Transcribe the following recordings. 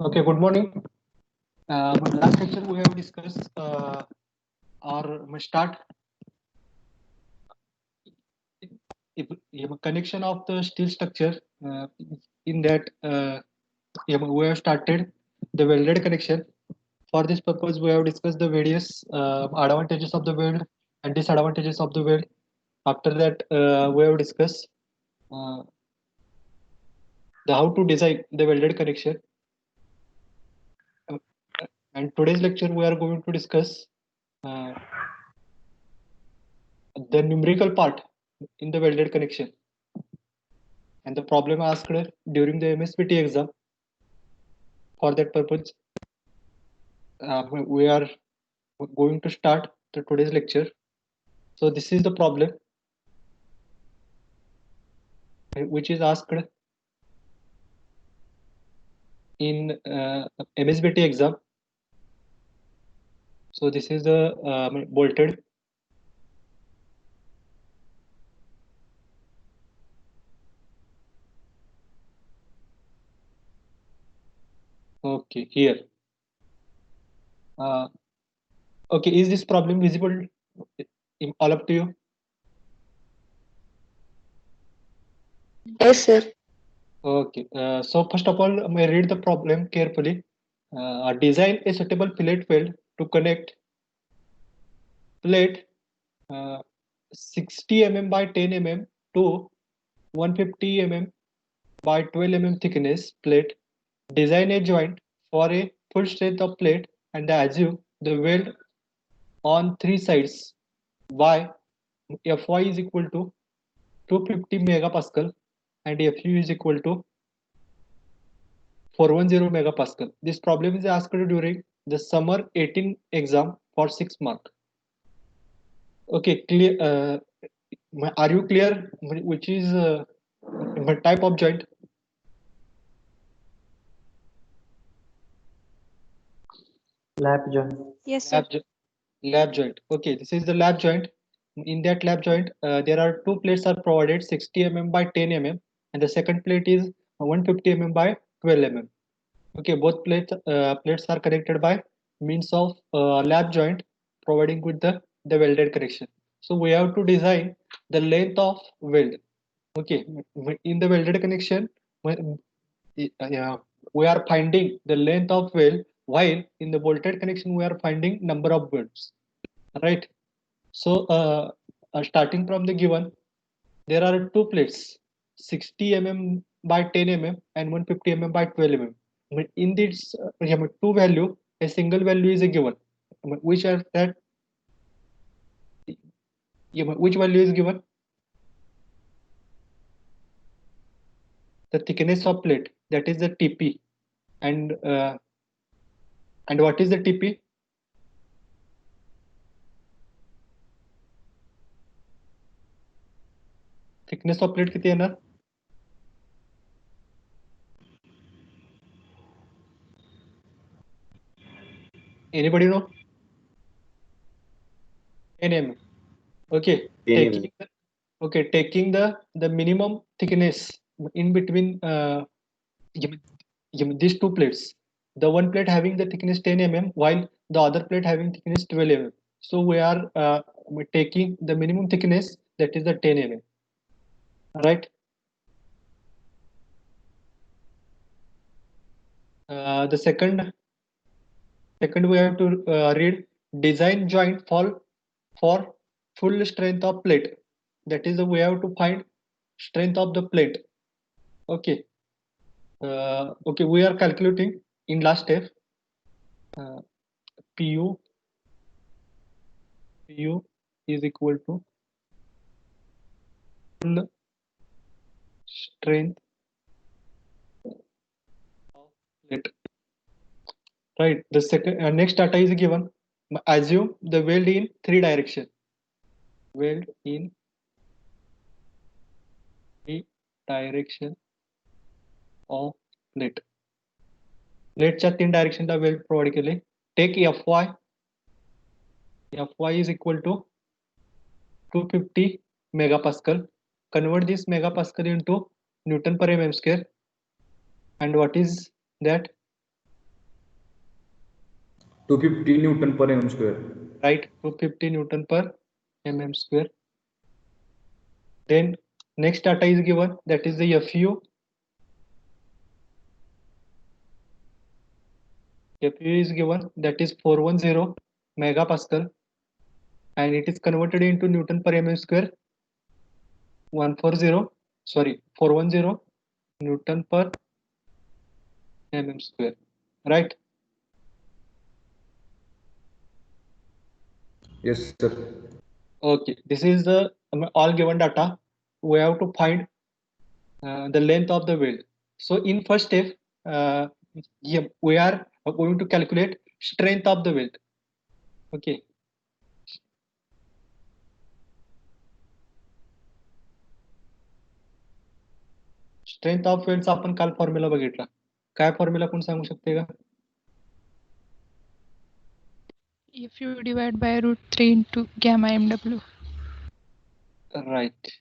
Okay, good morning. Last lecture we have discussed or start connection of the steel structure. In that we have started the welded connection. For this purpose, we have discussed the various advantages of the weld and disadvantages of the weld. After that, we have discussed uh, the how to design the welded connection. Uh, and today's lecture, we are going to discuss uh, the numerical part in the welded connection and the problem asked during the MSPT exam. For that purpose, we are going to start the today's lecture. So this is the problem which is asked in MSBT exam. So this is the bolted. Okay, here. Okay, is this problem visible in all up to you? Yes, sir. Okay, so first of all, may read the problem carefully. Design a suitable fillet weld to connect plate 60 mm by 10 mm to 150 mm by 12 mm thickness plate. Design a joint for a full strength of plate and assume the weld on three sides. Y Fy is equal to 250 megapascal and Fu is equal to 410 megapascal. This problem is asked during the summer 18 exam for 6 mark. Okay, clear. Are you clear? Which is type of joint? Lap joint. Yes, sir. Lap joint. Okay, this is the lap joint. In that lap joint, there are two plates are provided 60 mm by 10 mm, and the second plate is 150 mm by 12 mm. Okay, both plates are connected by means of lap joint, providing with the welded connection. So we have to design the length of weld. Okay, in the welded connection, yeah, we are finding the length of weld, while in the bolted connection we are finding number of welds. Right. So starting from the given, there are two plates, 60 mm by 10 mm and 150 mm by 12 mm. In this two value, a single value is a given. Which are that? Which value is given? The thickness of plate, that is the TP, and what is the TP? Thickness of plate किती येणार? Anybody know? 10 mm. Okay, taking the minimum thickness in between these two plates. The one plate having the thickness 10 mm, while the other plate having thickness 12 mm. So we are taking the minimum thickness, that is the 10 mm. Right. The second we have to read design joint for full strength of plate. That is the we have to find strength of the plate. Okay. Okay, we are calculating in last step. Pu is equal to full strength of plate. Right. The second next data is given. Assume the weld in three direction. Weld in three direction of plate. प्लेटच्या तीन डायरेक्शनला weld provide केले. Take Fy is equal to 250 megapascal. Convert this megapascal into Newton per mm square. And what is that? 250 Newton per mm square. Right, 250 Newton per mm square. Then next data is given, that is the FU. FU is given, that is 410 megapascal, and it is converted into Newton per mm square. 410 Newton per mm square, right? Yes, sir. Okay, this is the all given data. We have to find the length of the weld. So in first step, yeah, we are going to calculate strength of the weld. Okay. Strength of वेल्डचा आपण काल formula बघितला. काय formula कोण सांगू शकते का? If you divide by √3 into gamma mw. Right.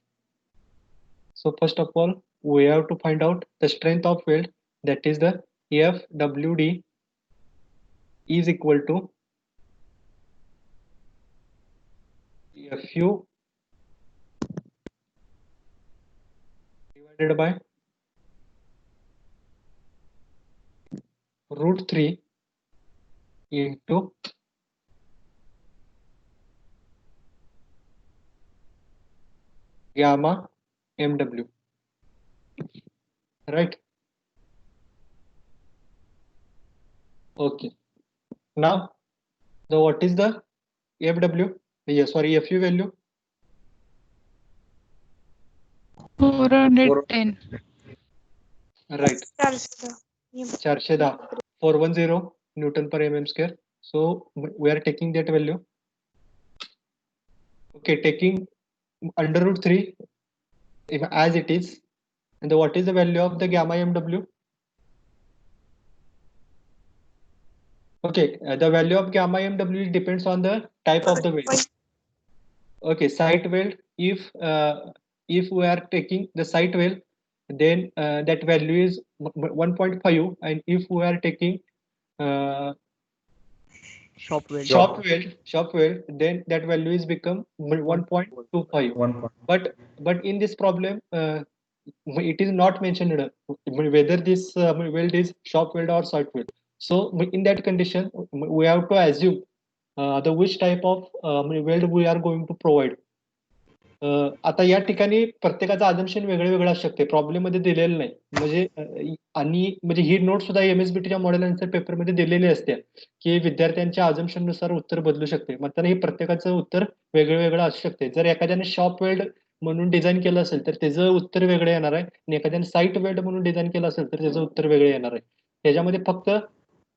So first of all, we have to find out the strength of weld, that is the FWD is equal to FU divided by √3 into gamma mw, right? Okay, now the what is the FW, sorry, FU value? 410. Right, 410 Newton per mm square. So we are taking that value. Okay, taking under √3 as it is, and what is the value of the gamma mw? Okay, the value of gamma mw depends on the type of the weld. Okay, site weld, if we are taking the site weld, then that value is 1.5, and if we are taking Shop weld. shop weld, then that value is become 1.25. 1. But in this problem, it is not mentioned whether this weld is shop weld or site weld. So in that condition, we have to assume the which type of weld we are going to provide. आता या ठिकाणी प्रत्येकाचं assumption वेगळं वेगळं असू शकते, problem मध्ये दिलेलं नाही. म्हणजे आणि म्हणजे ही नोट सुद्धा MSBTच्या मॉडेल आन्सर पेपर मध्ये दिलेली असते की विद्यार्थ्यांच्या अजम्पशन नुसार उत्तर बदलू शकते. मग हे प्रत्येकाचं उत्तर वेगळं वेगळं असू शकते. जर एखाद्याने शॉप वेल्ड म्हणून डिझाईन केलं असेल तर त्याचं उत्तर वेगळं येणार आहे, आणि एखाद्याने साईट वेल्ड म्हणून डिझाईन केलं असेल तर त्याचं उत्तर वेगळं येणार आहे. त्याच्यामध्ये फक्त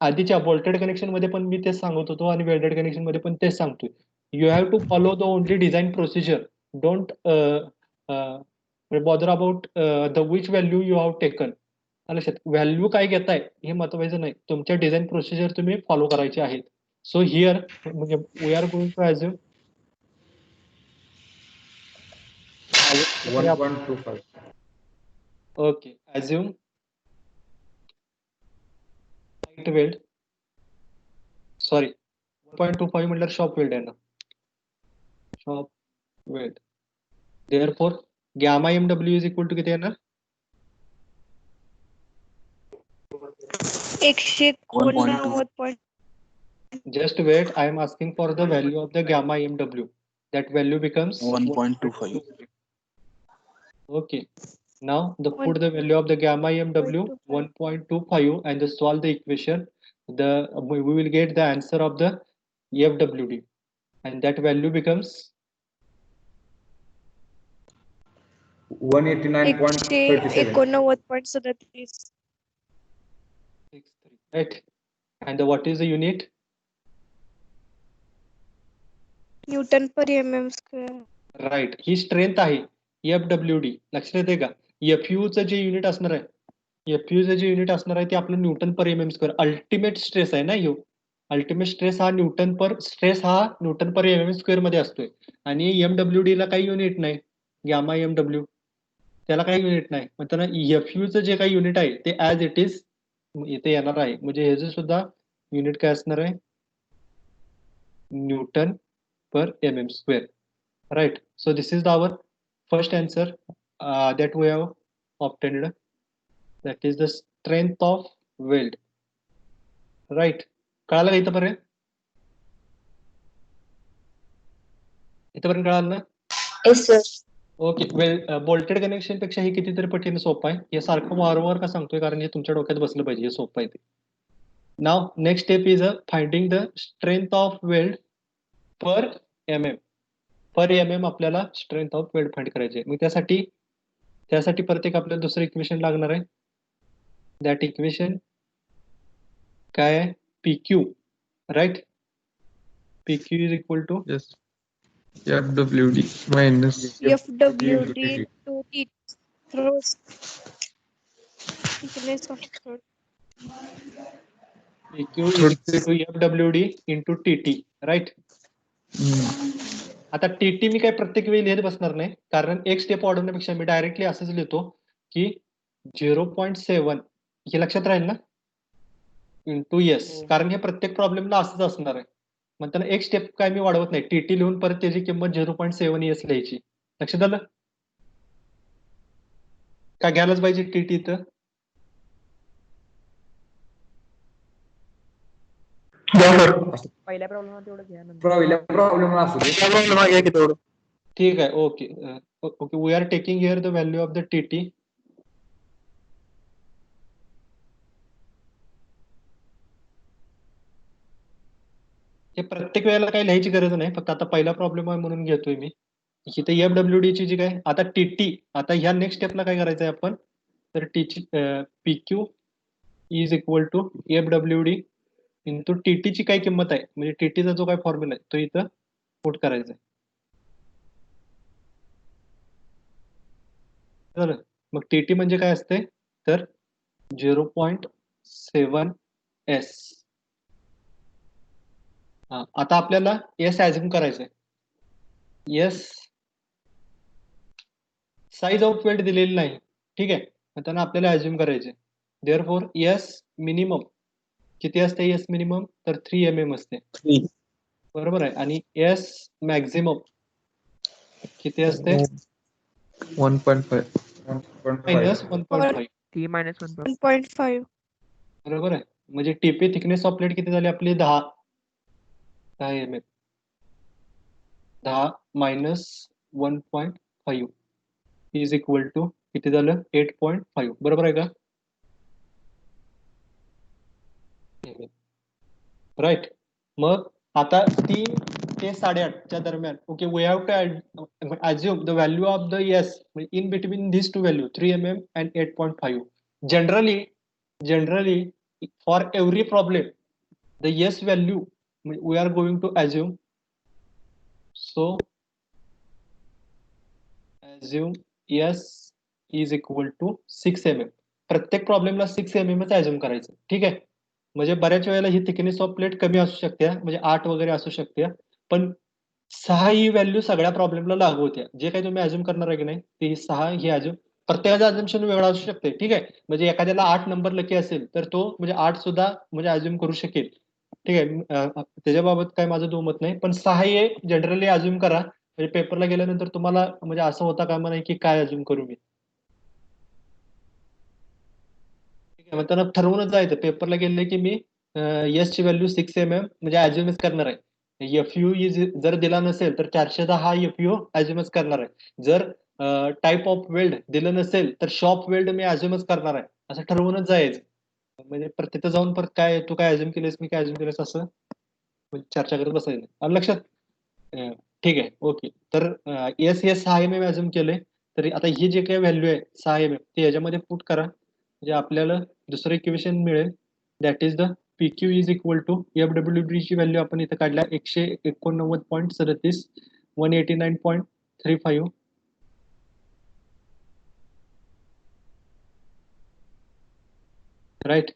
आधीच्या बोल्टेड कनेक्शन मध्ये पण मी तेच सांगत होतो आणि वेल्डेड कनेक्शन मध्ये पण तेच सांगतोय. You have to follow the only design procedure. Don't bother about the which value you have taken. लक्षात, व्हॅल्यू काय घेताय हे महत्वाचं नाही, तुमच्या डिझाईन प्रोसिजर तुम्ही फॉलो करायचे आहेत. सो हिअर म्हणजे we are going to assume 1.25. Okay, assume site weld, sorry 1.25 म्हटलं शॉप वेल्ड आहे ना, shop weld. Therefore, gamma mw is equal to किती येणार? 149. Just wait, I am asking for the value of the gamma mw. That value becomes 1.25. Okay. Now put the value of the gamma mw 1.25 and just solve the equation. We will get the answer of the FWD, and that value becomes 189.37. 189.37. right. And what is the unit? Newton per mm square. Right, ही strength आहे FWD. लक्षात येते का? FU चं जे unit असणार आहे, FU चं जे युनिट असणार आहे ते आपलं Newton per mm square. Ultimate stress आहे ना ह्यो. अल्टिमेट स्ट्रेस हा न्यूटन पर mm स्क्वेअर मध्ये असतोय, आणि MWD ला काही युनिट नाही. गॅमा MW त्याला काही युनिट नाही. मग त्यांना FU चं जे काही युनिट आहे ते ऍज इट इज इथे येणार आहे. म्हणजे ह्याचं सुद्धा युनिट काय असणार आहे? Newton per mm square. Right. So this is our first answer that we have obtained. That is the strength of weld. Right. कळालं का इथपर्यंत? इथपर्यंत कळालं ना? Yes, sir. Okay. Bolted connection पेक्षा हे कितीतरी पटीने सोपं आहे. हे सारखं वारंवार का सांगतोय कारण हे तुमच्या डोक्यात बसलं पाहिजे. हे सोपं आहे ते. नाव next step is finding the strength of weld per mm. Per mm आपल्याला स्ट्रेंथ ऑफ वेल्ड फाइंड करायचे. मग त्यासाठी परत एक आपल्याला दुसरं इक्वेशन लागणार आहे. दॅट इक्वेशन काय आहे? PQ, right? PQ is equal to Yes. FWD minus FWD to T throws thickness of throat. PQ is equal to FWD into TT, right? आता TT मी काय प्रत्येक वेळी लिहित बसणार नाही कारण एक स्टेप वाढवण्यापेक्षा मी डायरेक्टली असंच लिहितो की 0.7 हे लक्षात राहील ना इंटू एस, कारण हे प्रत्येक प्रॉब्लेमला असंच असणार आहे. मग त्याला एक स्टेप काय मी वाढवत नाही, TT लिहून परत त्याची किंमत 0.7 एस लिहायची. लक्षात आलं? काय घ्यायलाच पाहिजे TT इथं? पहिल्या प्रॉब्लेम तेवढं घ्या नंतर पहिल्या प्रॉब्लेम असू दे. ठीक आहे. Okay okay. We are taking here the value of the TT. हे प्रत्येक वेळेला काही लिहायची गरज नाही, फक्त आता पहिला प्रॉब्लेम आहे म्हणून घेतोय मी. इथे FWD ची जी काय आता TT, आता ह्या नेक्स्ट स्टेपला काय करायचंय आपण, तर PQ is equal to FWD into TT ची काय किंमत आहे म्हणजे TT चा जो काय फॉर्म्युला आहे तो इथं पुट करायचा आहे. तर मग TT म्हणजे काय असते तर 0.7 S. आता आपल्याला एस ऍझ्युम करायचंय. एस साईज ऑफ वेल्ड दिलेली नाही, ठीक आहे, मग त्यांना आपल्याला ऍझ्युम करायचे. देअरफॉर एस मिनिमम किती असते? एस मिनिमम तर 3 mm असते, बरोबर आहे. आणि एस मॅक्झिमम किती असते? 1.5. मायनस 1.5. T minus 1. 1.5. बरोबर आहे. म्हणजे टीपी थिकनेस ऑफ प्लेट किती झाली आपली? 10 mm. 10 minus 1.5 is equal to किती झालं? 8.5. बरोबर आहे का? राईट. मग आता 3 ते 8.5 च्या दरम्यान, okay, we have to assume the value of the S in between this two value 3 mm and 8.5. Generally for every problem the S value we are going to assume. So assume S is equal to 6 mm. प्रत्येक प्रॉब्लेमला 6 mm च ऍझ्युम करायचं, ठीक आहे. म्हणजे बऱ्याच वेळेला ही thickness of plate कमी असू शकते, म्हणजे 8 वगैरे असू शकते, पण 6 ही व्हॅल्यू सगळ्या प्रॉब्लेमला लागू होत्या. जे काही तुम्ही ऍझ्युम करणार आहे की नाही ते 6 ही ऍझ्युम, प्रत्येकाचा ऍझम्पशन वेगळा असू शकते, ठीक आहे. म्हणजे एखाद्याला 8 नंबर लकी असेल तर तो म्हणजे 8 सुद्धा म्हणजे ऍझ्युम करू शकेल, ठीक आहे. त्याच्याबाबत काय माझं दुमत नाही, पण 6 हे जनरली ऍझ्युम करा. म्हणजे पेपरला गेल्यानंतर तुम्हाला म्हणजे असं होता कामा नाही की काय ऍझ्युम करू मी, ठीक आहे. मग त्यांना ठरवूनच जायचं पेपरला गेले की मी एस ची व्हॅल्यू 6 mm म्हणजे ऍझ्युमच करणार आहे. FU जर दिला नसेल तर 410 FU ऍझ्युमच करणार आहे. जर टाइप ऑफ वेल्ड दिलं नसेल तर शॉप वेल्ड मी ऍझ्युमच करणार आहे, असं ठरवूनच जायचं. म्हणजे तिथं जाऊन परत काय तू काय ऍझ्युम केलेस मी काय ऍझ्युम केलेस असं चर्चा करत बसायचं. आलं लक्षात? ठीक आहे. ओके. तर एस हे 6 mm ऍझ्युम केलंय, तरी आता ही जे काही व्हॅल्यू आहे 6 mm ते याच्यामध्ये पुट करा, म्हणजे आपल्याला दुसरं इक्वेशन मिळेल. That is the PQ is equal to FWD ची व्हॅल्यू आपण इथं काढल्या 189.37 189.35 राईट.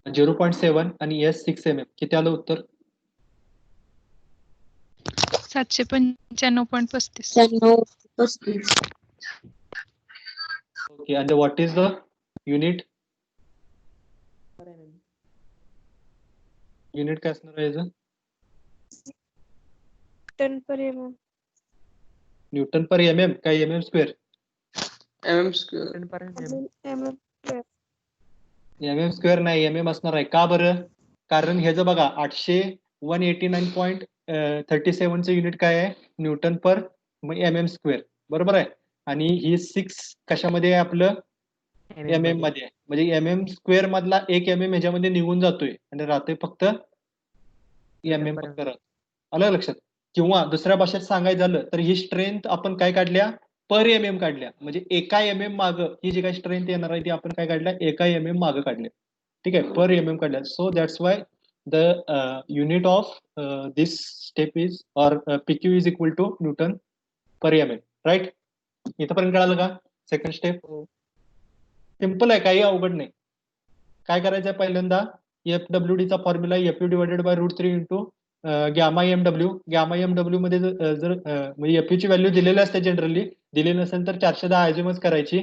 0.7 आणि एस 6 mm किती आलं उत्तर? 795.35. Okay. and what is the unit? Unit काय असणार आहे याचं? Newton per mm. Newton per m m काय m m square? M square ten पर्यंत mm square. M m square नाही, एम एम असणार आहे. का बरं? कारण ह्याचं बघा 889.37चं युनिट काय आहे? Newton per m m square, बरोबर आहे. आणि ही 6 कशामध्ये आहे आपलं? एम एम मध्ये आहे. म्हणजे एम एम स्क्वेअर मधला 1 mm ह्याच्यामध्ये निघून जातोय आणि राहतोय फक्त एम एम फक्त राहतो. आलं लक्षात? किंवा दुसऱ्या भाषेत सांगायचं झालं तर ही स्ट्रेंथ आपण काय काढल्या? पर एम एम काढल्या. म्हणजे एका एम एम माग ही जी काही स्ट्रेंथ येणार आहे ती आपण काय काढल्या? एका एम एम माग काढल्या. ठीक आहे, पर एम एम काढल्या. So that's why the unit of this step is or PQ is equal to newton per m m. Right? इथंपर्यंत कळालं का? सेकंड स्टेप सिंपल आहे, काही अवघड नाही. काय करायचं आहे? पहिल्यांदा FWD चा formula FU divided by √3 into gamma MW. Gamma MW मध्ये जर म्हणजे FU ची व्हॅल्यू दिलेली असते, जनरली दिली नसेल तर 410 ॲज्युमच करायची.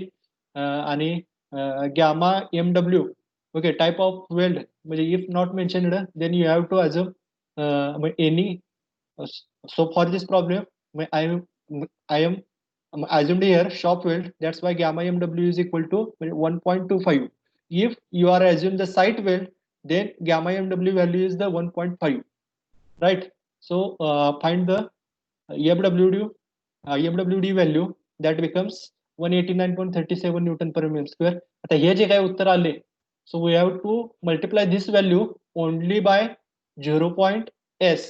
आणि gamma MW okay type of weld म्हणजे if not mentioned then you have to assume any. So for this problem I am assumed here shop weld, that's why gamma MW is equal to 1.25. If you are assume the site weld, then gamma MW value is the 1.5, right? So find the MWD value, that becomes 189.37 Newton per mm square. आता हे जे काही उत्तर आले, so we have to multiply this value only by 0.7s.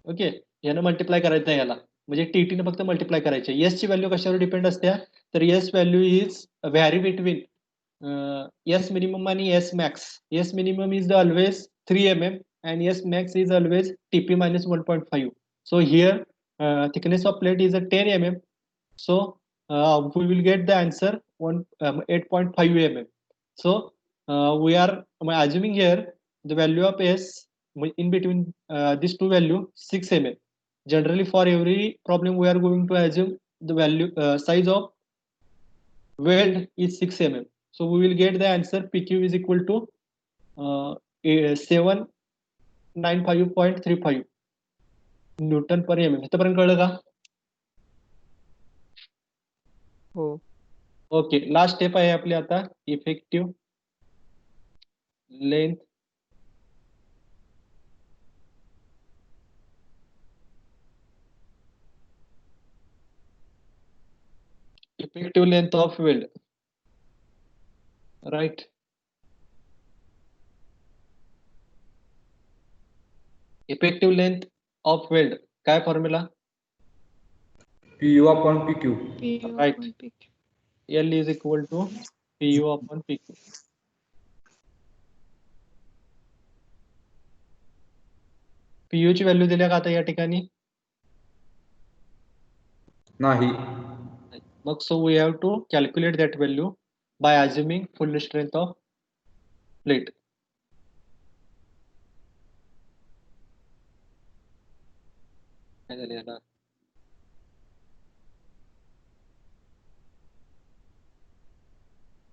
Okay, यानं multiply करायचं आहे याला, म्हणजे TT फक्त मल्टिप्लाय करायचे. एस ची व्हॅल्यू कशावर डिपेंड असते? तर S value is vary between S minimum आणि S max. S minimum is always 3 mm and S max is always TP minus 1.5. So here thickness of plate is a 10 mm. So we will get the answer 8.5 mm. So we are assuming here the value of S in between these two value 6 mm. Generally for every problem we are going to assume the value size of weld is 6 mm. So we will get the answer PQ is equal to 795.35 newton per m m. इथपर्यंत कळलं का? हो. Okay, last step आहे आपली आता effective length of weld. Right, effective length of weld काय formula? PU upon PQ. PU Right. upon PQ. L is equal to PU upon PQ. PU ची value दिल्या का आता या ठिकाणी? नाही. मग so we have to calculate that value by assuming full strength of plate. काय झालं याला?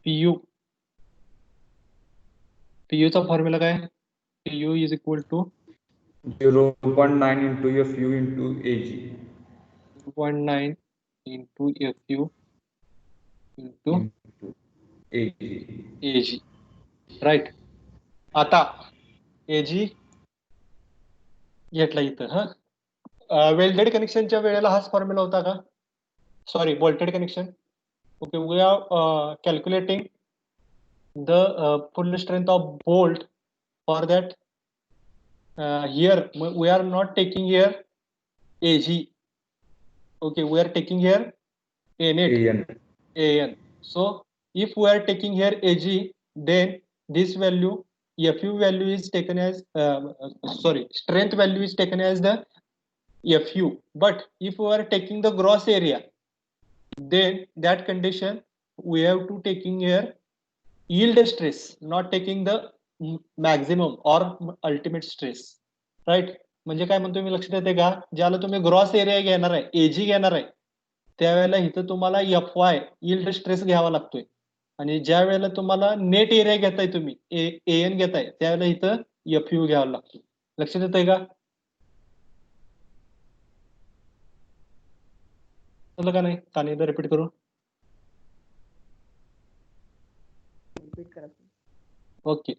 PU चा फॉर्म्युला काय? PU is equal to 0.9 into FU into AG. 0.9 into FU into AG. AG. Right. आता AG घेतला इथं. वेल्डेड कनेक्शनच्या वेळेला हाच फॉर्म्युला होता का? Sorry, bolted connection. Okay, we are calculating the full strength of bolt. For that here we are not taking here AG. Okay, we are taking here AN. So if we are taking here AG, then this value FU value is taken as strength value is taken as the FU. But if we are taking the gross area, then that condition we have to taking here yield stress, not taking the maximum or ultimate stress. Right? म्हणजे काय म्हणतो मी, लक्षात येते का? ज्याला तुम्ही gross area घेणार आहे, AG घेणार आहे, त्यावेळेला इथं तुम्हाला FY yield स्ट्रेस घ्यावा लागतोय. आणि ज्या वेळेला तुम्हाला नेट एरिया घेताय तुम्ही एन घेताय त्यावेळेला इथं FU घ्यावं लागतो. लक्षात येतंय का? समजलं का नाही? का एकदा रिपीट करू? रिपीट करा sir. ओके.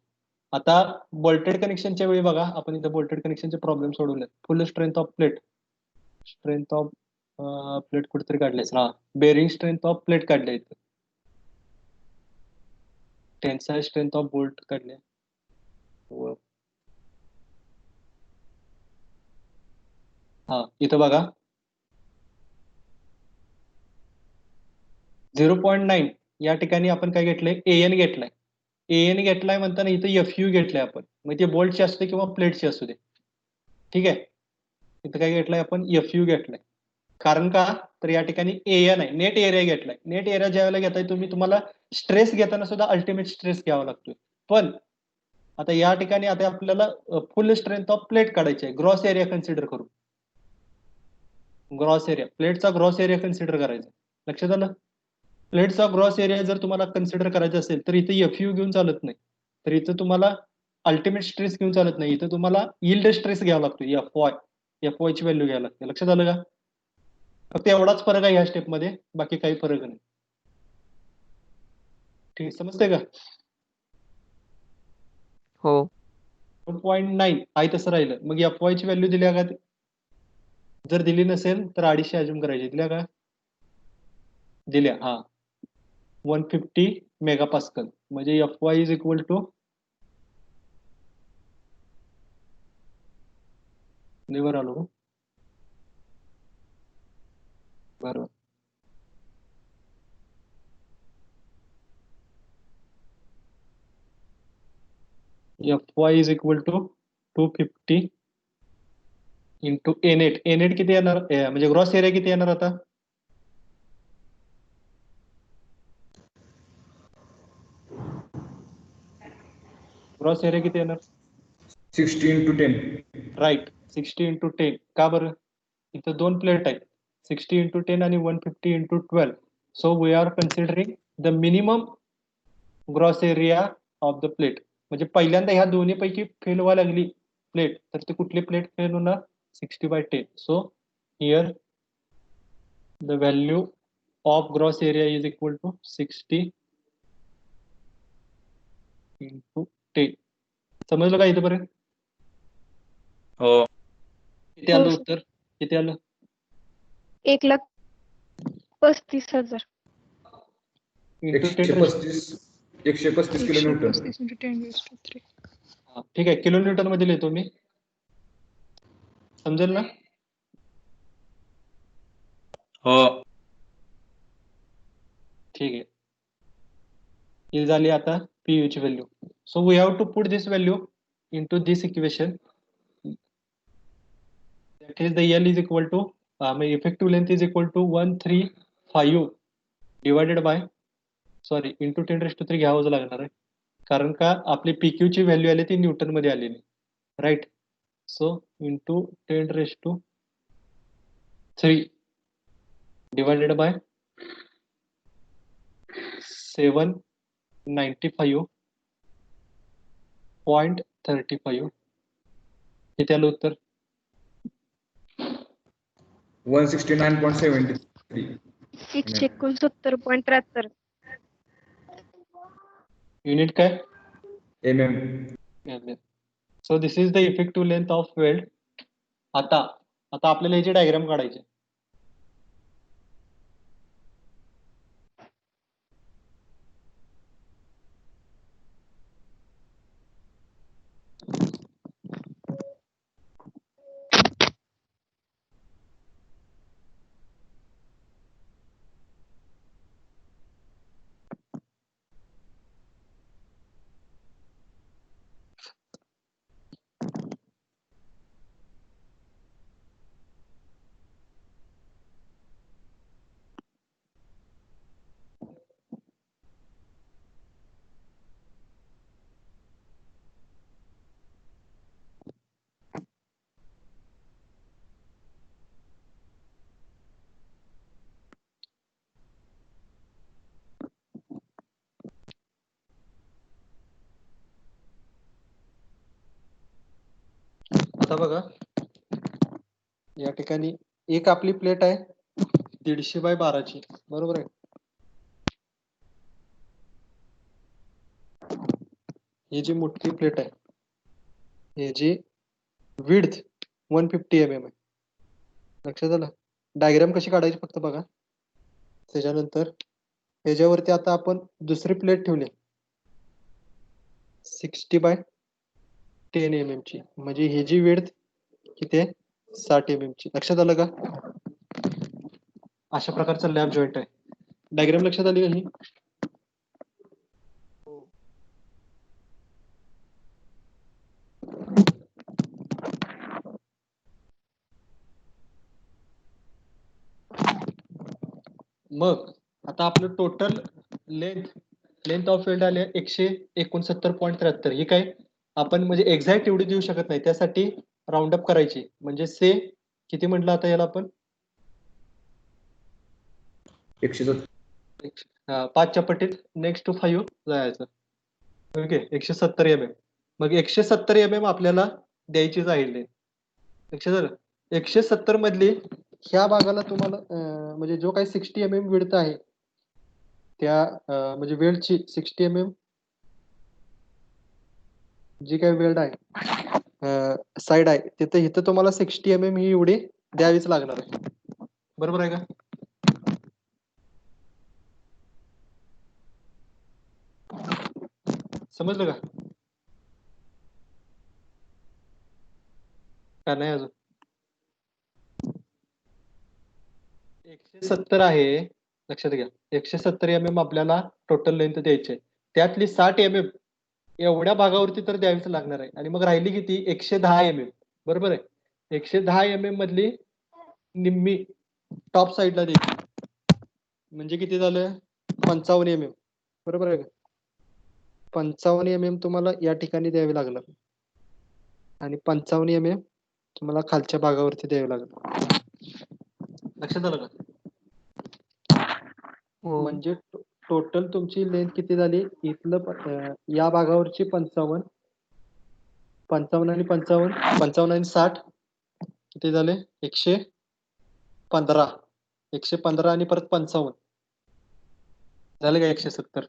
आता बोल्टेड कनेक्शनच्या वेळी बघा, आपण इथं बोल्टेड कनेक्शनचे प्रॉब्लेम सोडवले. फुल स्ट्रेंथ ऑफ प्लेट कुठेतरी काढले. हा, बेरिंग स्ट्रेंथ ऑफ प्लेट काढले इथं. टेन्साइल स्ट्रेंथ ऑफ बोल्ट काढले. हा, इथं बघा 0.9 या ठिकाणी आपण काय घेतलंय? AN घेतलाय. AN घेतलाय म्हणताना इथं FU घेतलाय आपण. मग ते बोल्टची असू दे किंवा प्लेटची असू दे. ठीक आहे. इथं काय घेतलंय आपण? FU घेतलाय. कारण का? तर या ठिकाणी AN आहे, नेट एरिया घेतलाय. नेट एरिया ज्या वेळेला घेताय तुम्हाला स्ट्रेस घेताना सुद्धा अल्टिमेट स्ट्रेस घ्यावा लागतोय. पण आता या ठिकाणी आता आपल्याला फुल स्ट्रेंथ ऑफ प्लेट काढायची आहे. ग्रॉस एरिया कन्सिडर करू. ग्रॉस एरिया, प्लेटचा ग्रॉस एरिया कन्सिडर करायचा. लक्षात आलं? प्लेटचा ग्रॉस एरिया जर तुम्हाला कन्सिडर करायचा असेल तर इथे FU घेऊन चालत नाही. तर इथं तुम्हाला अल्टिमेट स्ट्रेस घेऊन चालत नाही. इथं तुम्हाला यील्ड स्ट्रेस घ्यावा लागतो. FY ची व्हॅल्यू घ्यावी लागते. लक्षात आलं का? फक्त एवढाच फरक आहे ह्या स्टेप मध्ये, बाकी काही फरक नाही. ठीक, समजतंय का? हो. 1.9 आहे तसं राहिलं. मग FY ची व्हॅल्यू दिल्या का? जर दिली नसेल तर 250 अज्युम करायची. दिल्या का? दिल्या. हा, 150 मेगापास्कल. म्हणजे FY इज इक्वल टू निवर आलो का? बरोबर. FY is equal to 250 into A net किती येणार? म्हणजे ग्रॉस एरिया किती येणार आता? ग्रॉस एरिया किती येणार? 60 into 10. Right, 60 into 10. का बरं? इथं दोन प्लेट आहेत, 60 इंटू 10 आणि 150 into 12. So we are considering the minimum gross area of the plate. म्हणजे पहिल्यांदा ह्या दोन्ही पैकी फेल व्हायला लागली प्लेट, तर ती कुठली प्लेट फेल होणार? 60/10. So here the value of gross area is equal to 60 into 10. समजलं का इथपर्यंत? हो. किती आलं उत्तर? किती आलं? 1,35,000. Into 10 135 kilo Newton. 135 into 10 raised to 3. ठीक आहे, किलो न्यूटन मध्ये लिहितो मी. समजेल ना? हो. ठीक आहे. ही झाली आता PU ची value. So we have to put this value into this equation. That is the L is equal to effective length is equal to 135 divided by into 10⁻³ घ्यावंच लागणार आहे. कारण का आपली PQ ची व्हॅल्यू आली ती न्यूटन मध्ये आलेली. Right. So into 10⁻³ divided by 795.35. किती आलं उत्तर? 169.73. 669.73. युनिट काय? mm. So this is the effective length of weld. आता आपल्याला याची डायग्राम काढायची. आता बघा या ठिकाणी एक आपली प्लेट आहे 150 बाय 12ची, बरोबर आहे. ही जी मोठी प्लेट आहे हे जी विड्थ 150 mm आहे. लक्षात आलं. डायग्राम कशी काढायची फक्त बघा. त्याच्यानंतर ह्याच्यावरती आता आपण दुसरी प्लेट ठेवली 60 बाय 10 mm ची, म्हणजे ही जी विड्थ किती आहे 60 mm ची. लक्षात आलं का. अशा प्रकारचा लॅब जॉईंट आहे. डायग्राम लक्षात आली का ही. मग आता आपलं टोटल लेंथ ऑफ वेल्ड आले 169.73. ही काय आपण म्हणजे एक्झॅक्ट एवढी देऊ शकत नाही, त्यासाठी राऊंड अप करायची. म्हणजे से किती म्हटलं आता याला आपण 5च्या पटीत नेक्स्ट टू 5 जायचं. Okay 170 mm. मग 170 mm आपल्याला द्यायचीच आहे लेंथ. लक्षात आलं. 170 मधली ह्या भागाला तुम्हाला म्हणजे जो काही 60 mm विड्थ आहे त्या म्हणजे वेल्डची 60 mm जी काही वेल्ड आहे साइड आहे तिथे इथं तुम्हाला 60 mm ही एवढी द्यावीच लागणार आहे. बरोबर आहे का. समजलं का नाही अजून. 170 आहे, लक्षात घ्या. 170 mm आपल्याला टोटल लेंथ द्यायची आहे. त्यातली 60 mm एवढ्या भागावरती तर द्यावीच लागणार आहे. आणि मग राहिली किती 110 mm. बरोबर आहे. 110 mm मधली निम्मी टॉप साइडला द्यायची, म्हणजे किती झालं 55 mm. बरोबर आहे का. 55 mm तुम्हाला या ठिकाणी द्यावे लागणार आणि 55 mm तुम्हाला खालच्या भागावरती द्यावे लागणार. लक्षात आलं का. म्हणजे टोटल तुमची लेंथ किती झाली इथलं या भागावरची 55 आणि 55 आणि 60 किती झाले 115 आणि परत 55 झाले का 170.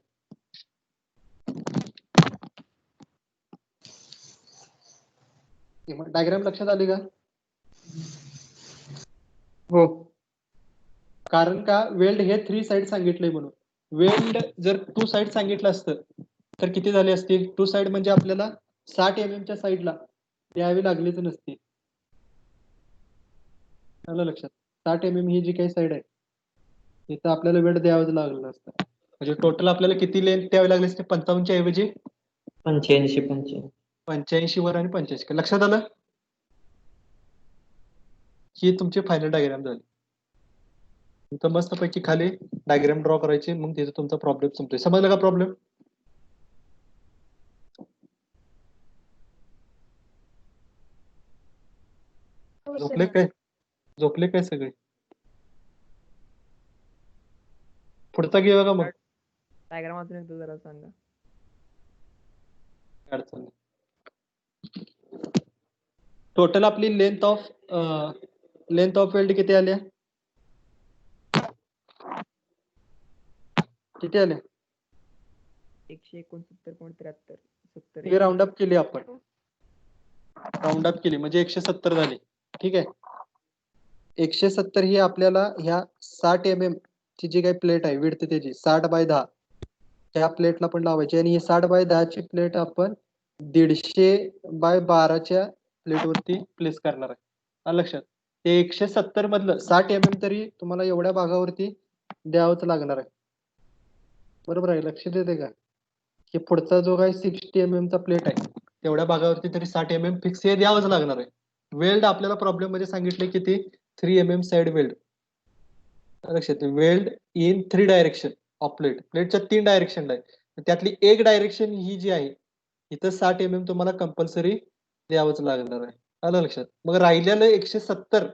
डायग्राम लक्षात आली का. हो, कारण का वेल्ड हे 3 साइड सांगितलंय म्हणून. वेल्ड जर 2 साइड सांगितलं असतं तर किती झाले असतील. 2 साइड म्हणजे आपल्याला 60 mm च्या साइडला द्यावी लागलीच नसती. आलं लक्षात. 60 mm ही जी काही साइड आहे तिथं आपल्याला वेल्ड द्यावंच लागलं असतं. म्हणजे टोटल आपल्याला किती लेंथ द्यावी लागली असते 55 च्या ऐवजी 85 वर आणि 85. लक्षात आलं. ही तुमची फायनल डायग्राम झाली. इथं मस्तपैकी खाली डायग्राम ड्रॉ करायची, मग तिथं तुमचा प्रॉब्लेम संपतोय. समजलं का प्रॉब्लेम. झोपले काय सगळे. पुढचा घे बघा मग. डायग्राम अजून एकदा जरा सांगा. अडचण टोटल आपली लेंथ ऑफ वेल्ड किती आल्या किती आल्या 169.73 हे राऊंड अप केली आपण. राऊंड अप केली म्हणजे 170 झाली. ठीक आहे. 170 ही आपल्याला ह्या 60 mm ची जी काही प्लेट आहे विड्थ त्याची 60 बाय 10 त्या प्लेटला पण लावायची. आणि ही 60 बाय 10 ची प्लेट आपण 150 बाय 12च्या प्लेटवरती प्लेस करणार आहे. आलं लक्षात. ते 170 मधलं 60 mm तरी तुम्हाला एवढ्या भागावरती द्यावंच लागणार आहे. बरोबर आहे. लक्षात येते का की पुढचा जो काही 60 mm चा प्लेट आहे तेवढ्या भागावरती तरी 60 mm फिक्स हे द्यावंच लागणार आहे. वेल्ड आपल्याला प्रॉब्लेम मध्ये सांगितले किती 3 mm साइड वेल्ड. लक्षात. वेल्ड इन 3 डायरेक्शन ऑफ प्लेटच्या 3 डायरेक्शनला आहे. त्यातली एक डायरेक्शन ही जी आहे इथं 60 mm तुम्हाला कंपल्सरी द्यावंच लागणार आहे. आलं लक्षात. मग राहिलेलं 170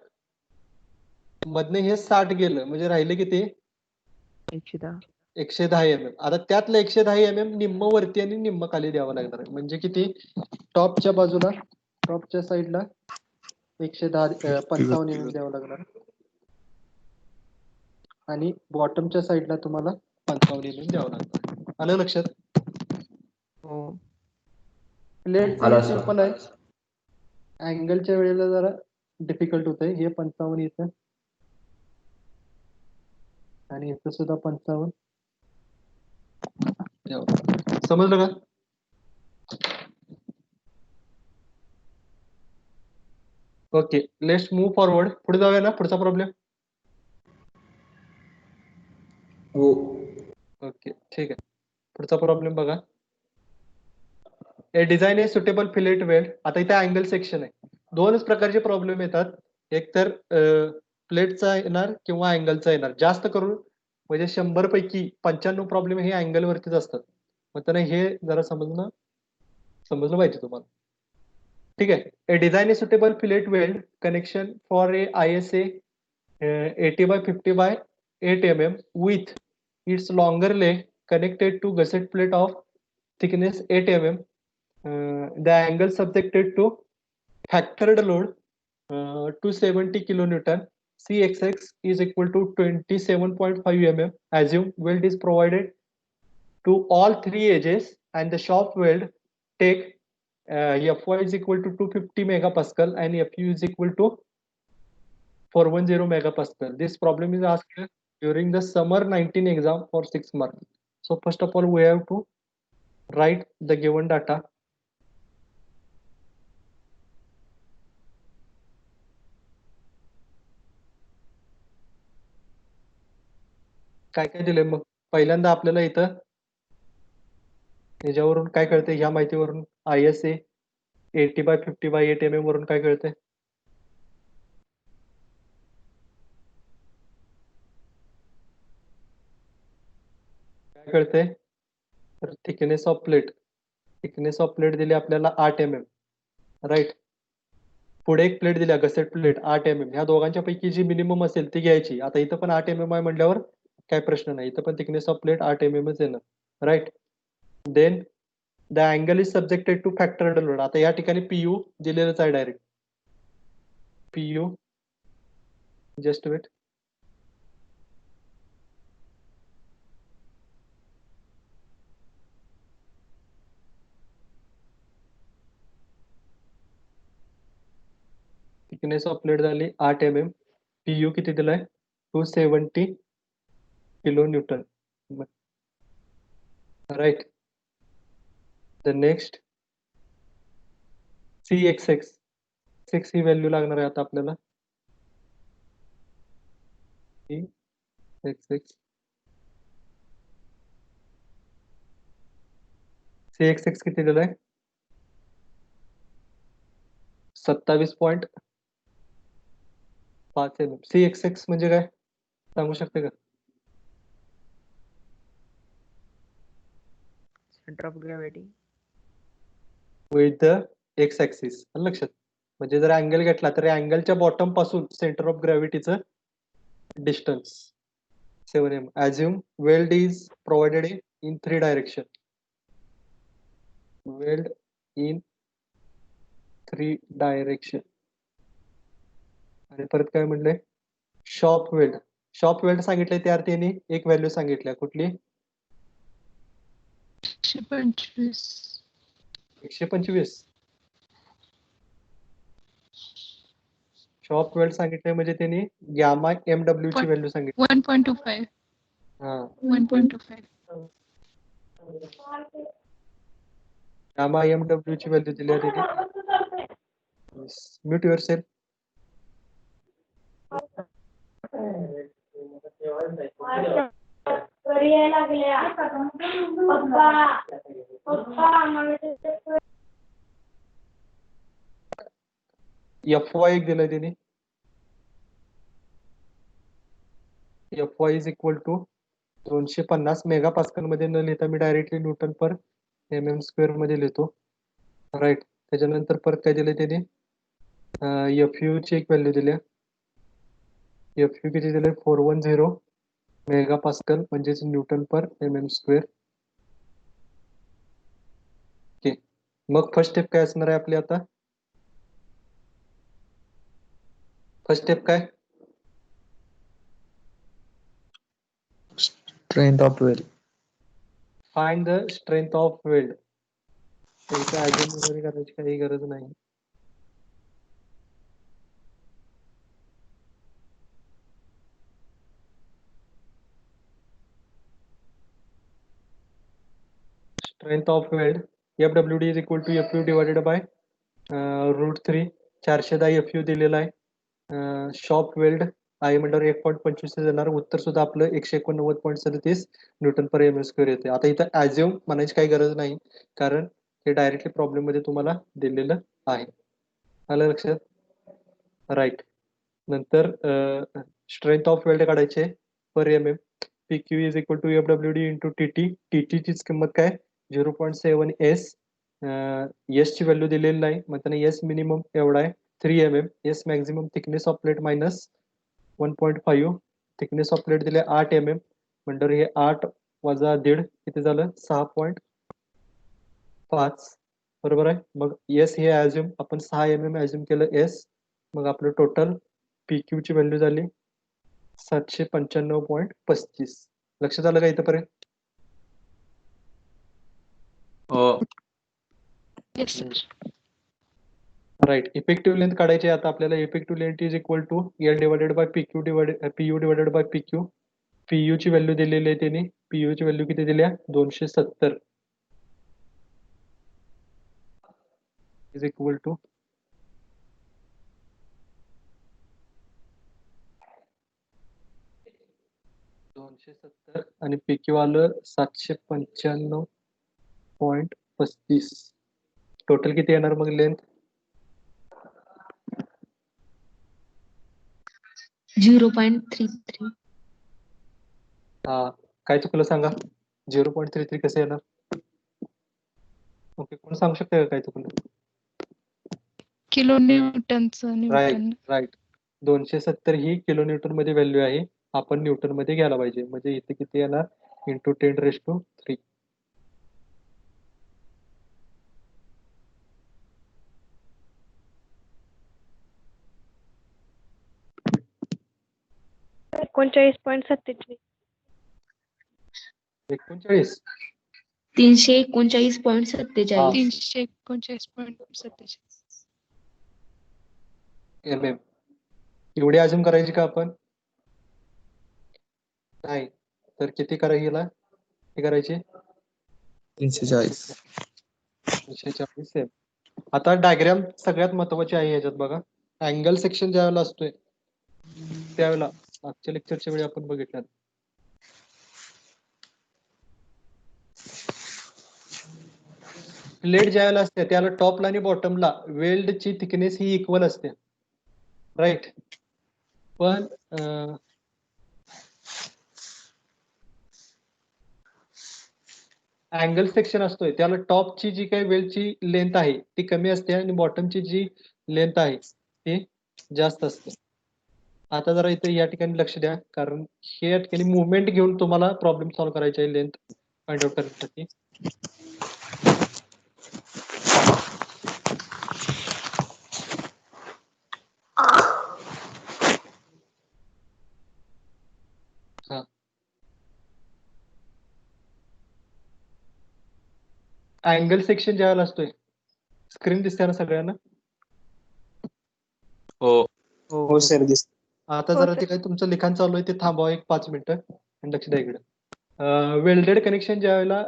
मधनं हे 60 गेलं म्हणजे राहिले किती 110 mm. आता त्यातलं 110 mm निम्म वरती आणि निम्म खाली द्यावं लागणार आहे. म्हणजे किती टॉपच्या बाजूला टॉपच्या साईडला 155 mm द्यावं लागणार आणि बॉटमच्या साईडला तुम्हाला 55 mm द्यावं लागणार. आलं लक्षात? हो. प्लेट आलं सर. सिंपल आहे. अँगलच्या वेळेला जरा डिफिकल्ट होत आहे. हे 55 इथं आणि इथं सुद्धा 55 समजलं का? Okay, let's move forward. पुढे जाऊया ना, पुढचा प्रॉब्लेम. हो. ओके, ठीक आहे. पुढचा प्रॉब्लेम बघा. A design a suitable fillet weld. आता इथे अँगल सेक्शन आहे. दोनच प्रकारचे प्रॉब्लेम येतात. एक तर प्लेटचा येणार किंवा अँगलचा येणार. जास्त करून म्हणजे 100 पैकी 95 प्रॉब्लेम हे अँगल वरतीच असतात. मग त्यांना हे जरा समजलं पाहिजे तुम्हाला. ठीक आहे. A design a suitable fillet weld connection for a ISA 80/50 by 8 mm with its longer leg connected to gusset plate of thickness 8 mm. The angle subjected to factored load 270 kilonewton. CXX is equal to 27.5 mm. Assume weld is provided to all three edges and the shop weld take Fy is equal to 250 megapascal and Fu is equal to 410 megapascal. This problem is asked during the summer 19 exam for 6 marks. So first of all, we have to write the given data. काय काय दिले मग? पहिल्यांदा आपल्याला इथं याच्यावरून काय कळते? ह्या माहितीवरून ISA 80/50 by 8 mm वरून काय कळते? काय कळते? तर थिकनेस ऑफ प्लेट दिली आपल्याला 8 mm, राईट. पुढे एक प्लेट दिली गसेट प्लेट 8 mm. ह्या दोघांच्या पैकी जी मिनिमम असेल ती घ्यायची. आता इथं पण 8 mm आहे म्हटल्यावर काय प्रश्न नाही. इथं पण थिकनेस ऑफ प्लेट 8 mm येणार, right. Then the angle is subjected to factored load. आता या ठिकाणी PU दिलेलंच आहे direct. PU just wait. Thickness of plate झाली 8 mm. PU किती दिलाय? 270 kilo newton, right. The next CXX ही व्हॅल्यू लागणार आहे आता आपल्याला. CXX किती दिलाय? 27.5 mm. CXX म्हणजे काय सांगू शकते का? Centre of gravity with the X axis. लक्षात, म्हणजे जर अँगल घेतला तर अँगलच्या बॉटम पासून सेंटर ऑफ ग्रॅव्हिटीचं distance 7 mm. Assume weld is provided in 3 direction. Weld in 3 direction. आणि परत काय म्हणलंय? शॉप वेल्ड सांगितलंय त्या अर्थाने एक व्हॅल्यू सांगितल्या. कुठली? 125. शॉप वेल्ड सांगितलंय म्हणजे त्यांनी गॅमा MW ची व्हॅल्यू सांगितली. 1.25. हा, 1.25. गॅमा MW ची व्हॅल्यू दिली आहे त्यांनी. Mute yourself. Fy एक दिलाय त्यांनी. Fy is equal to 250 megapascal मध्ये न लिहिता मी directly newton per mm square मध्ये लिहितो, राईट. त्याच्यानंतर परत काय दिलंय त्यांनी? Fu ची एक व्हॅल्यू दिली. Fu किती दिलंय? 410 मेगापास्कल म्हणजेच newton per mm square. Okay, मग फर्स्ट स्टेप काय असणार आहे आपली आता? फर्स्ट स्टेप काय? Strength of well. Find the strength of weld. इथं अजून वगैरे करायची काही गरज नाही. Strength of weld FWD is equal to FU divided by √3. 410 FU दिलेला आहे. शॉप वेल्ड आहे म्हणल्यावर 1.25 येणार. उत्तर सुद्धा आपलं 189.37 न्यूटन पर m² येते. आता इथं ॲज्युम म्हणायची काही गरज नाही, कारण हे डायरेक्टली प्रॉब्लेम मध्ये तुम्हाला दिलेलं आहे. आलं लक्षात? राईट. नंतर स्ट्रेंथ ऑफ वेल्ड काढायचे per MM. PQ is equal to FWD into TT. TT ची किंमत काय? 0.7 S. S ची व्हॅल्यू दिलेली नाही, मग त्याने S मिनिमम एवढा आहे 3 mm. S maximum thickness of plate minus 1.5. Thickness of plate दिले 8 mm. म्हणजे हे 8 वजा 1.5 किती झालं? 6.5. बरोबर आहे. मग S हे ॲज्युम आपण 6 mm ॲज्युम केलं S. मग आपलं टोटल PQ ची व्हॅल्यू झाली 795.35. लक्षात आलं का इथंपर्यंत? हो. Yes, sir. Right. Effective length काढायची आहे आता आपल्याला. Effective length is equal to L divided by PU divided by PQ. PU ची व्हॅल्यू दिलेली आहे त्यांनी. PU ची व्हॅल्यू किती दिल्या? 270 इज इक्वल टू 270 आणि PQ आलं 795.35. टोटल किती येणार मग लेंथ? 0.33. हा, काय चुकलं सांगा? 0.33 कसं येणार? ओके, कोण सांगू शकते का काय चुकलं? किलो न्यूटनचं राईट न्यूटन. राईट. 270 ही किलो न्यूटन मध्ये व्हॅल्यू आहे. आपण न्यूटन मध्ये घ्यायला पाहिजे. म्हणजे इथे किती येणार? इंटू 10⁻3. एकोणचाळीस पॉईंट 37. 39. 339.47. 339.47. MM. एवढी अजून करायची का आपण? नाही. तर किती करायची हिला? किती करायची? 340. 340 सेम. आता डायग्राम सगळ्यात महत्वाची आहे ह्याच्यात बघा. अँगल सेक्शन ज्यावेळेला असतोय त्यावेळेला मागच्या लेक्चरच्या वेळी आपण बघितलं. प्लेट ज्यावेळेला असते त्याला टॉपला आणि बॉटमला वेल्डची थिकनेस ही इक्वल असते. राईट. पण अँगल सेक्शन असतोय त्याला टॉपची जी काही वेल्डची लेंथ आहे ती कमी असते आणि बॉटमची जी लेंथ आहे ती जास्त असते. आता जरा इथे या ठिकाणी लक्ष द्या, कारण हे या ठिकाणी मुवमेंट घेऊन तुम्हाला प्रॉब्लेम सॉल्व्ह करायचा आहे लेंथ फाइंड आउट करण्यासाठी. हा, अँगल सेक्शन ज्यावेळेला असतोय, स्क्रीन दिसते ना सगळ्यांना? हो. हो सर दिसत. आता हो, जरा सर. ते काही तुमचं लिखाण चालू आहे ते थांबवा एक 5 मिनिटं आणि लक्ष द्या इकडे. वेल्डेड कनेक्शन ज्या वेळेला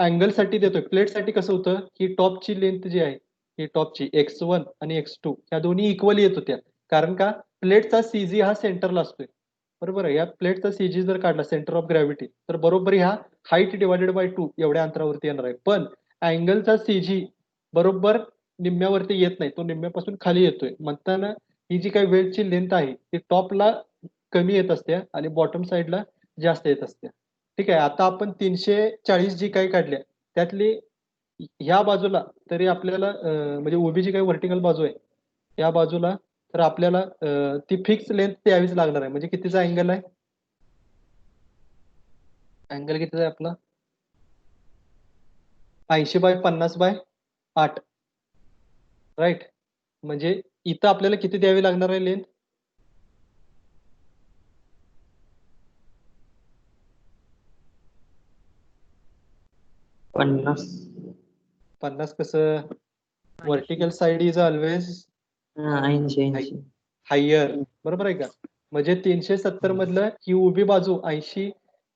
अँगल साठी देतोय, प्लेट साठी कसं होतं की टॉपची लेंथ जी आहे ही टॉपची X1 आणि X2 ह्या दोन्ही इक्वली येत होत्या. कारण का प्लेटचा CG हा सेंटरला असतोय. बरोबर आहे. या प्लेटचा CG जर काढला सेंटर ऑफ ग्रॅव्हिटी तर बरोबर ह्या हाईट डिवायडेड बाय 2 एवढ्या अंतरावरती येणार आहे. पण अँगलचा CG बरोबर निम्म्यावरती येत नाही, तो निम्म्यापासून खाली येतोय. म्हणताना ही जी काही वेल्डची लेंथ आहे ती टॉपला कमी येत असते आणि बॉटम साईडला जास्त येत असते. ठीक आहे. आता आपण 340 जी काही काढल्या त्यातली ह्या बाजूला तरी आपल्याला म्हणजे उभी जी काही व्हर्टिकल बाजू आहे या बाजूला तर आपल्याला ती फिक्स लेंथ द्यावीच लागणार आहे. म्हणजे कितीचा अँगल आहे? अँगल कितीचा आहे आपला? 80/50/8. राईट. म्हणजे इथं आपल्याला किती द्यावी लागणार आहे लेंथ? 50. 50 कसं? Vertical side is always 80. Higher, बरोबर आहे का? म्हणजे 370 मधलं ही उभी बाजू 80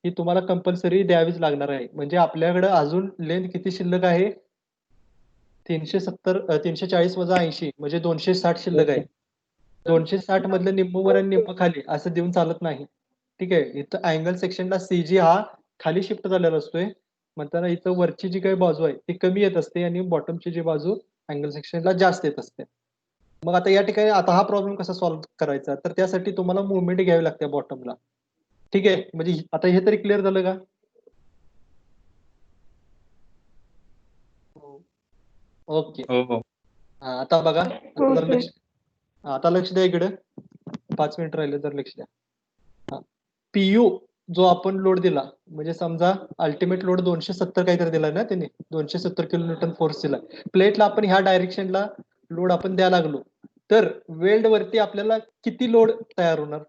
ही तुम्हाला कंपल्सरी द्यावीच लागणार आहे. म्हणजे आपल्याकडे अजून लेंथ किती शिल्लक आहे? 370 340 वजा 80 म्हणजे 260 शिल्लक आहे. 260 मधलं निम्म वर आणि निम्म खाली असं देऊन चालत नाही. ठीक आहे, इथं अँगल सेक्शनला सीजी हा खाली शिफ्ट झालेला असतोय, म्हणताना इथं वरची जी काही बाजू आहे ती कमी येत असते आणि बॉटमची जी बाजू अँगल सेक्शनला जास्त येत असते. मग आता या ठिकाणी आता हा प्रॉब्लेम कसा सॉल्व्ह करायचा, तर त्यासाठी तुम्हाला मुवमेंट घ्यावी लागते बॉटमला. ठीक आहे, म्हणजे आता हे तरी क्लिअर झालं का? ओके. हो. आता बघा, हो आता जर सर. आता लक्ष द्या इकडे. 5 मिनिट राहिले तर लक्ष द्या. पीयू जो आपण लोड दिला, म्हणजे समजा अल्टिमेट लोड 270 काहीतरी दिला ना त्यांनी, 270 किलोन्यूटन फोर्स दिला प्लेटला. आपण ह्या डायरेक्शनला लोड आपण द्यायला लागलो तर वेल्ड वरती आपल्याला किती लोड तयार होणार?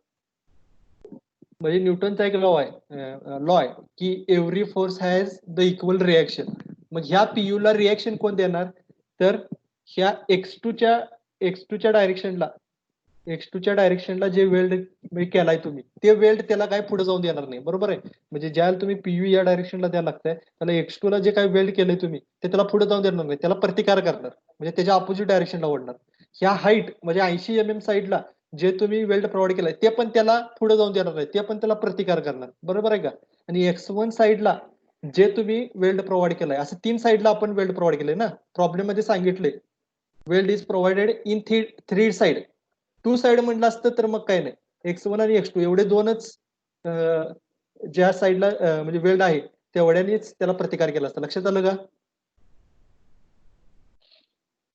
म्हणजे न्यूटनचा एक लॉ आहे की every force has the equal reaction. मग ह्या पीयू ला रिएक्शन कोण देणार? तर ह्या x2 च्या डायरेक्शनला जे वेल्ड केलाय तुम्ही, ते वेल्ड त्याला काय पुढे जाऊन देणार नाही, बरोबर आहे? म्हणजे ज्याला तुम्ही पीयू या डायरेक्शनला द्यायला लागतंय, त्याला x2 ला जे काही वेल्ड केलंय तुम्ही ते त्याला पुढे जाऊन देणार नाही, त्याला प्रतिकार करणार, म्हणजे त्याच्या अपोजिट डायरेक्शनला ओढणार. ह्या हाईट म्हणजे 80 mm साईडला जे तुम्ही वेल्ड प्रोव्हाइड केलाय ते पण त्याला पुढे जाऊन देणार नाही, ते पण त्याला प्रतिकार करणार, बरोबर आहे का? आणि x1 साईडला जे तुम्ही वेल्ड प्रोव्हाइड केलाय, असं 3 साईडला आपण वेल्ड प्रोव्हाइड केलंय ना. प्रॉब्लेम मध्ये सांगितले weld is provided in 3 side. 2 side म्हटलं असतं तर मग काय नाही, x1 आणि x2 एवढे दोनच ज्या साईडला म्हणजे वेल्ड आहे तेवढ्यानेच त्याला प्रतिकार केला असता. लक्षात आलं का?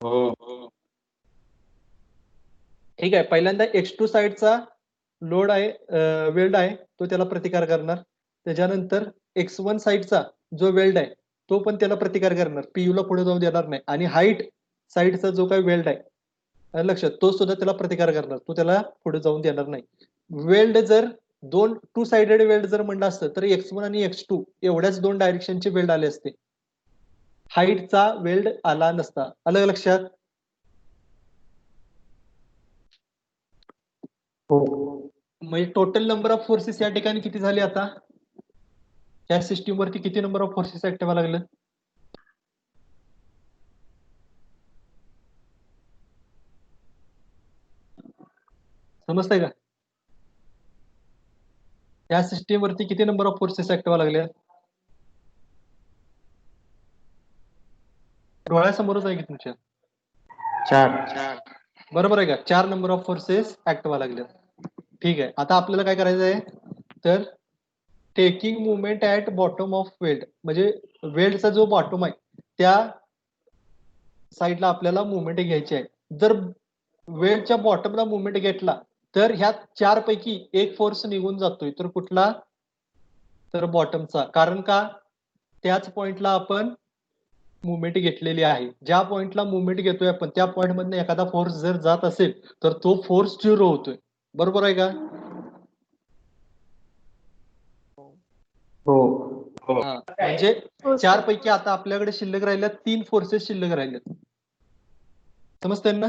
हो. ठीक आहे, पहिल्यांदा x2 साइडचा लोड आहे, वेल्ड आहे, तो त्याला प्रतिकार करणार. त्याच्यानंतर x1 साइडचा जो वेल्ड आहे तो पण त्याला प्रतिकार करणार, पीयू ला पुढे जाऊन देणार नाही. आणि हाईट साइडचा जो काही वेल्ड आहे लक्षात, तो सुद्धा त्याला प्रतिकार करणार, तो त्याला पुढे जाऊन देणार नाही. वेल्ड जर 2 साइडेड वेल्ड जर म्हणलं असतं तर x1 आणि x2 एवढ्याच 2 डायरेक्शनचे वेल्ड आले असते, हाईटचा वेल्ड आला नसता. आलं लक्षात? म्हणजे टोटल नंबर ऑफ फोर्सेस या ठिकाणी किती झाले? आता या सिस्टीम वरती किती नंबर ऑफ फोर्सेस ऍक्टिव्ह लागले? समजतंय का? या सिस्टीम वरती किती नंबर ऑफ फोर्सेस ऍक्टिव्ह लागले? डोळ्यासमोरच आहे की तुमच्या? 4. बरोबर आहे का? 4 नंबर ऑफ फोर्सेस ऍक्टिव्ह लागले. ठीक आहे, आता आपल्याला काय करायचं आहे, तर taking movement at bottom of weld, म्हणजे वेल्डचा जो बॉटम आहे त्या साईडला आपल्याला मुवमेंट घ्यायची आहे. जर वेल्डच्या बॉटमला मुवमेंट घेतला तर ह्या 4 पैकी एक फोर्स निघून जातोय, तर कुठला? तर बॉटमचा. कारण का? त्याच पॉइंटला आपण मुवमेंट घेतलेली आहे. ज्या पॉइंटला मुवमेंट घेतोय आपण त्या पॉइंट मधून एखादा फोर्स जर जात असेल तर तो फोर्स 0 होतोय, बरोबर आहे का? हो. म्हणजे हो 4 सर. पैकी आता आपल्याकडे शिल्लक राहिल्या 3 फोर्सेस शिल्लक राहिल्यात. समजतंय ना?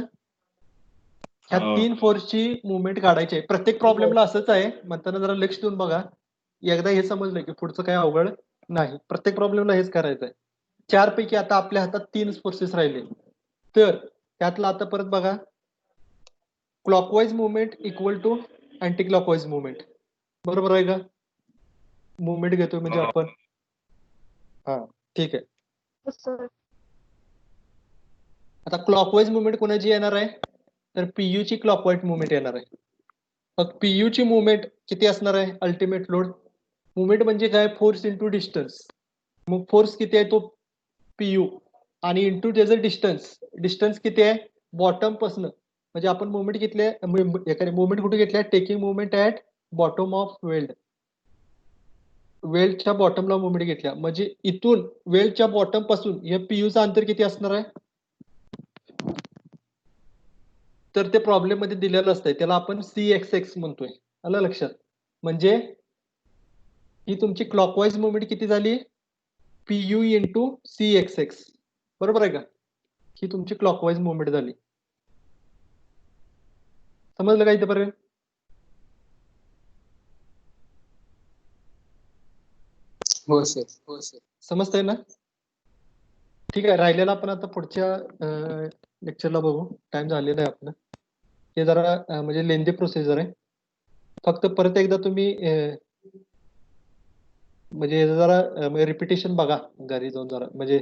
ह्या 3 फोर्सची मुवमेंट काढायची आहे. प्रत्येक प्रॉब्लेमला असंच आहे, म्हणताना जरा लक्ष देऊन बघा. एकदा हे समजलं की पुढचं काय अवघड नाही, प्रत्येक प्रॉब्लेमला हेच करायचं आहे. 4 पैकी आता आपल्या हातात 3 फोर्सेस राहिले, तर त्यातला आता परत बघा, clockwise movement equal to anti clockwise movement, बरोबर आहे का? मुवमेंट घेतोय म्हणजे आपण, ठीक आहे. हो सर. आता क्लॉकवाईज मुवमेंट कोणाची येणार आहे? तर पीयू ची क्लॉकवाईज मुवमेंट येणार आहे. मग पीयू ची मुवमेंट किती असणार आहे? अल्टिमेट लोड मुवमेंट म्हणजे काय? Force into distance. मग फोर्स किती आहे? तो पीयू, आणि इंटू त्याचं डिस्टन्स किती आहे बॉटम पासून. म्हणजे आपण मुवमेंट घेतले, मुवमेंट कुठे घेतल्या? Taking movement at bottom of weld. वेल्डच्या बॉटमला मुवमेंट घेतल्या, म्हणजे इथून वेल्डच्या बॉटम पासून या पीयूचं अंतर किती असणार आहे? तर ते प्रॉब्लेम मध्ये दिलेलं असतंय, त्याला आपण CXX म्हणतोय. आलं लक्षात? म्हणजे ही तुमची क्लॉकवाईज मुवमेंट किती झाली? PU into CXX. बरोबर आहे का? ही तुमची क्लॉकवाईज मुवमेंट झाली. समजलं का इथेपर्यंत? हो सर. समजतंय ना? ठीक आहे, राहिलेला आपण आता पुढच्या लेक्चरला बघू. टाइम झालेला आहे आपला. हे जरा म्हणजे लेंदी प्रोसिजर आहे. फक्त परत एकदा तुम्ही म्हणजे जरा रिपिटेशन बघा घरी जाऊन जरा, म्हणजे